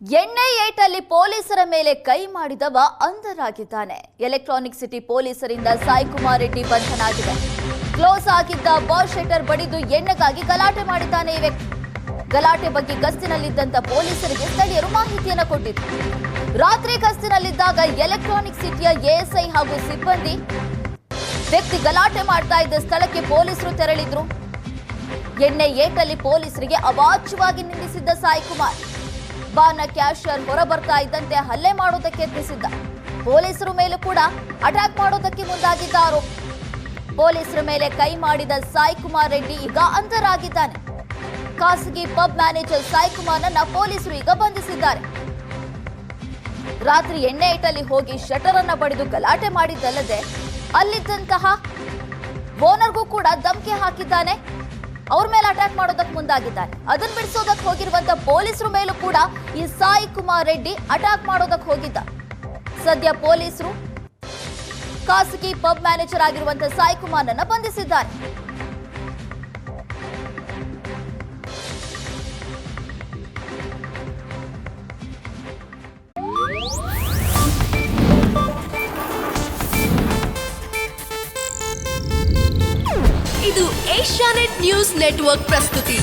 ಎಣ್ಣೆ ಏಟಲ್ಲಿ ಪೊಲೀಸರ ಮೇಲೆ ಕೈ ಮಾಡಿದವ ಅಂಧರಾಗಿದ್ದಾನೆ. ಎಲೆಕ್ಟ್ರಾನಿಕ್ ಸಿಟಿ ಪೊಲೀಸರಿಂದ ಸಾಯಿ ಕುಮಾರ್ ರೆಡ್ಡಿ ಬಂಧನ ಆಗಿದೆ. ಕ್ಲೋಸ್ ಆಗಿದ್ದ ಬಾಸ್ ಶೆಟರ್ ಬಡಿದು ಎಣ್ಣೆಗಾಗಿ ಗಲಾಟೆ ಮಾಡಿದ್ದಾನೆ ಈ ವ್ಯಕ್ತಿ. ಗಲಾಟೆ ಬಗ್ಗೆ ಗಸ್ತಿನಲ್ಲಿದ್ದಂತ ಪೊಲೀಸರಿಗೆ ಸ್ಥಳೀಯರು ಮಾಹಿತಿಯನ್ನು ಕೊಟ್ಟಿದ್ರು. ರಾತ್ರಿ ಗಸ್ತಿನಲ್ಲಿದ್ದಾಗ ಎಲೆಕ್ಟ್ರಾನಿಕ್ ಸಿಟಿಯ ಎಎಸ್ಐ ಹಾಗೂ ಸಿಬ್ಬಂದಿ ವ್ಯಕ್ತಿ ಗಲಾಟೆ ಮಾಡ್ತಾ ಇದ್ದ ಸ್ಥಳಕ್ಕೆ ಪೊಲೀಸರು ತೆರಳಿದ್ರು. ಎಣ್ಣೆ ಏಟಲ್ಲಿ ಪೊಲೀಸರಿಗೆ ಅವಾಚ್ಯವಾಗಿ ನಿಂದಿಸಿದ್ದ ಸಾಯಿ ಕುಮಾರ್ ಬಾರ್ನ ಕ್ಯಾಶಿಯರ್ ಹೊರ ಬರ್ತಾ ಇದ್ದಂತೆ ಹಲ್ಲೆ ಮಾಡೋದಕ್ಕೆ ಯತ್ನಿಸಿದ್ದ. ಪೊಲೀಸರ ಮೇಲೂ ಕೂಡ ಅಟ್ಯಾಕ್ ಮಾಡೋದಕ್ಕೆ ಮುಂದಾಗಿದ್ದ ಆರೋಪಿ. ಪೊಲೀಸರ ಮೇಲೆ ಕೈ ಮಾಡಿದ ಸಾಯಿ ಕುಮಾರ್ ರೆಡ್ಡಿ ಈಗ ಅಂಧರಾಗಿದ್ದಾನೆ. ಖಾಸಗಿ ಪಬ್ ಮ್ಯಾನೇಜರ್ ಸಾಯಿ ಕುಮಾರ್ನನ್ನ ಪೊಲೀಸರು ಈಗ ಬಂಧಿಸಿದ್ದಾರೆ. ರಾತ್ರಿ ಎಣ್ಣೆ ಏಟಲ್ಲಿ ಹೋಗಿ ಶಟರ್ ಅನ್ನ ಬಡಿದು ಗಲಾಟೆ ಮಾಡಿದ್ದಲ್ಲದೆ ಅಲ್ಲಿದ್ದಂತಹ ಓನರ್ಗೂ ಕೂಡ ಧಮಕಿ ಹಾಕಿದ್ದಾನೆ. ಅವ್ರ ಮೇಲೆ ಅಟ್ಯಾಕ್ ಮಾಡೋದಕ್ಕೆ ಮುಂದಾಗಿದ್ದಾನೆ. ಅದನ್ನ ಬಿಡಿಸೋದಕ್ಕೆ ಹೋಗಿರುವಂತ ಪೊಲೀಸರ ಮೇಲೂ ಕೂಡ ಈ ಸಾಯಿ ಕುಮಾರ್ ರೆಡ್ಡಿ ಅಟ್ಯಾಕ್ ಮಾಡೋದಕ್ಕೆ ಹೋಗಿದ್ದ. ಸದ್ಯ ಪೊಲೀಸರು ಖಾಸಗಿ ಪಬ್ ಮ್ಯಾನೇಜರ್ ಆಗಿರುವಂತ ಸಾಯಿ ಕುಮಾರ್ನನ್ನ ಬಂಧಿಸಿದ್ದಾರೆ. ಇದು ಏಷ್ಯಾನೆಟ್ ನ್ಯೂಸ್ ನೆಟ್ವರ್ಕ್ ಪ್ರಸ್ತುತಿ.